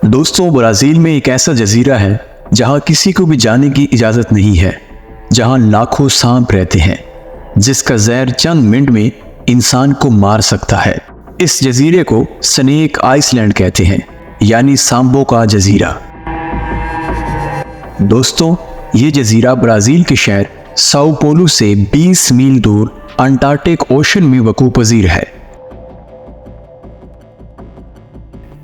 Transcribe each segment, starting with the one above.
दोस्तों, ब्राज़ील में एक ऐसा जजीरा है जहां किसी को भी जाने की इजाज़त नहीं है, जहां लाखों सांप रहते हैं जिसका जहर चंद मिनट में इंसान को मार सकता है। इस जजीरे को स्नेक आइसलैंड कहते हैं, यानी सांपों का जजीरा। दोस्तों, ये जजीरा ब्राज़ील के शहर साओ पोलो से 20 मील दूर अंटार्कटिक ओशन में वकूअ पज़ीर है।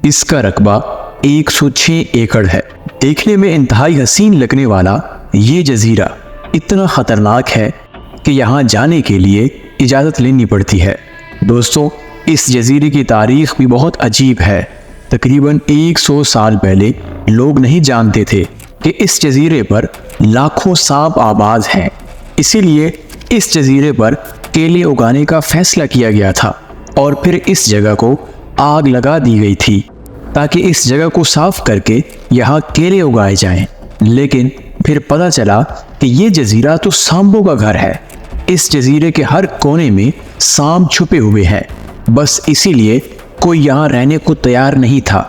इसका रकबा 106 एकड़ है। देखने में इंतहाई हसीन लगने वाला ये जजीरा इतना ख़तरनाक है कि यहाँ जाने के लिए इजाज़त लेनी पड़ती है। दोस्तों, इस जजीरे की तारीख़ भी बहुत अजीब है। तकरीबन 100 साल पहले लोग नहीं जानते थे कि इस जजीरे पर लाखों सांप आबाद हैं। इसीलिए इस जजीरे पर केले उगाने का फैसला किया गया था और फिर इस जगह को आग लगा दी गई थी ताकि इस जगह को साफ करके यहाँ केले उगाए जाएं। लेकिन फिर पता चला कि ये जजीरा तो सांपों का घर है। इस जजीरे के हर कोने में सांप छुपे हुए हैं, बस इसीलिए कोई यहाँ रहने को तैयार नहीं था।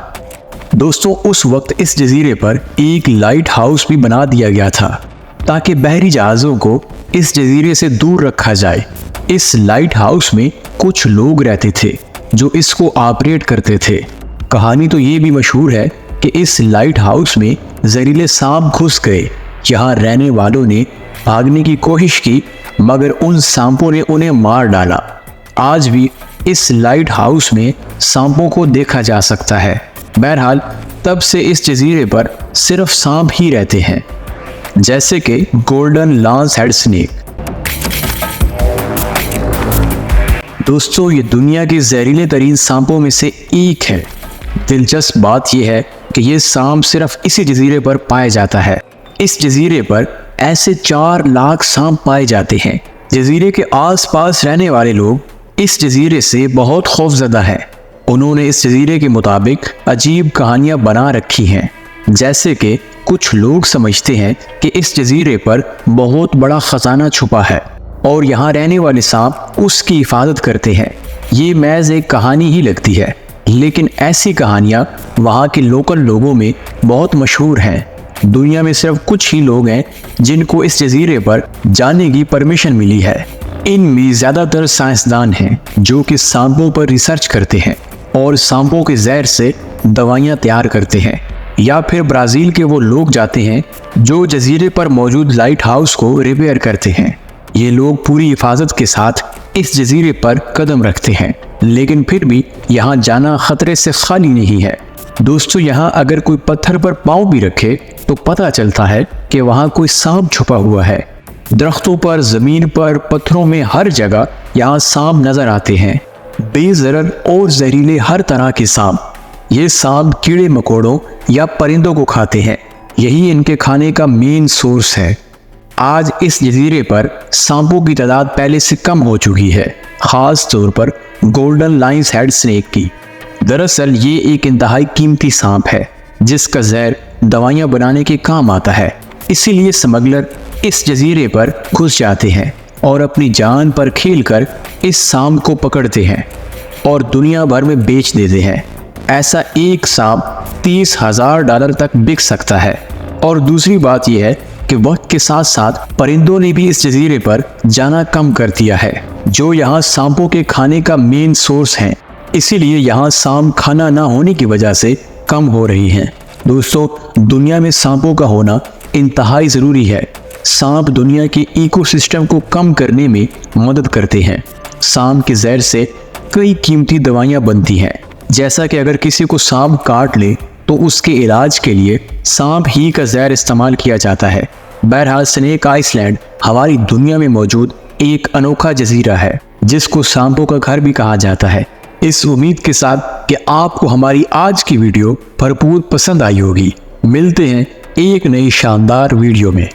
दोस्तों, उस वक्त इस जजीरे पर एक लाइट हाउस भी बना दिया गया था ताकि बहरी जहाज़ों को इस जजीरे से दूर रखा जाए। इस लाइट हाउस में कुछ लोग रहते थे जो इसको ऑपरेट करते थे। कहानी तो ये भी मशहूर है कि इस लाइट हाउस में जहरीले सांप घुस गए। यहाँ रहने वालों ने भागने की कोशिश की, मगर उन सांपों ने उन्हें मार डाला। आज भी इस लाइट हाउस में सांपों को देखा जा सकता है। बहरहाल, तब से इस जजीरे पर सिर्फ सांप ही रहते हैं, जैसे कि गोल्डन लांस हेड स्नेक। दोस्तों, ये दुनिया के जहरीले तरीन सांपों में से एक है। दिलचस्प बात यह है कि ये सांप सिर्फ इसी जजीरे पर पाया जाता है। इस जजीरे पर ऐसे 4 लाख सांप पाए जाते हैं। जजीरे के आसपास रहने वाले लोग इस जजीरे से बहुत खौफजदा हैं। उन्होंने इस जजीरे के मुताबिक अजीब कहानियां बना रखी हैं, जैसे कि कुछ लोग समझते हैं कि इस जजीरे पर बहुत बड़ा खजाना छुपा है और यहाँ रहने वाले सांप उसकी हिफाजत करते हैं। ये महज एक कहानी ही लगती है, लेकिन ऐसी कहानियाँ वहाँ के लोकल लोगों में बहुत मशहूर हैं। दुनिया में सिर्फ कुछ ही लोग हैं जिनको इस जजीरे पर जाने की परमिशन मिली है। इनमें ज़्यादातर साइंसदान हैं जो कि सांपों पर रिसर्च करते हैं और सांपों के जहर से दवाइयाँ तैयार करते हैं। या फिर ब्राज़ील के वो लोग जाते हैं जो जजीरे पर मौजूद लाइट हाउस को रिपेयर करते हैं। ये लोग पूरी हिफाजत के साथ इस जजीरे पर कदम रखते हैं, लेकिन फिर भी यहाँ जाना खतरे से खाली नहीं है। दोस्तों, यहाँ अगर कोई पत्थर पर पाँव भी रखे तो पता चलता है कि वहाँ कोई सांप छुपा हुआ है। दरख्तों पर, ज़मीन पर, पत्थरों में, हर जगह यहाँ सांप नजर आते हैं। बेज़रर और जहरीले हर तरह के सांप। ये सांप कीड़े मकोड़ों या परिंदों को खाते हैं। यही इनके खाने का मेन सोर्स है। आज इस जजीरे पर सांपों की तादाद पहले से कम हो चुकी है, ख़ास तौर पर गोल्डन लाइन्स हेड स्नेक की। दरअसल ये एक इंतहाई कीमती सांप है जिसका जहर दवाइयाँ बनाने के काम आता है। इसीलिए स्मगलर इस जजीरे पर घुस जाते हैं और अपनी जान पर खेलकर इस सांप को पकड़ते हैं और दुनिया भर में बेच देते हैं। ऐसा एक सांप $30,000 तक बिक सकता है। और दूसरी बात यह है कि वक्त के साथ साथ परिंदों ने भी इस जजीरे पर जाना कम कर दिया है, जो यहाँ सांपों के खाने का मेन सोर्स हैं। इसीलिए यहाँ सांप खाना ना होने की वजह से कम हो रही हैं। दोस्तों, दुनिया में सांपों का होना इंतहाई ज़रूरी है। सांप दुनिया के इकोसिस्टम को कम करने में मदद करते हैं। सांप के जहर से कई कीमती दवाइयाँ बनती हैं, जैसा कि अगर किसी को सांप काट ले तो उसके इलाज के लिए सांप ही का जहर इस्तेमाल किया जाता है। बहरहाल, स्नेक आइसलैंड हमारी दुनिया में मौजूद एक अनोखा जजीरा है जिसको सांपों का घर भी कहा जाता है। इस उम्मीद के साथ कि आपको हमारी आज की वीडियो भरपूर पसंद आई होगी। मिलते हैं एक नई शानदार वीडियो में।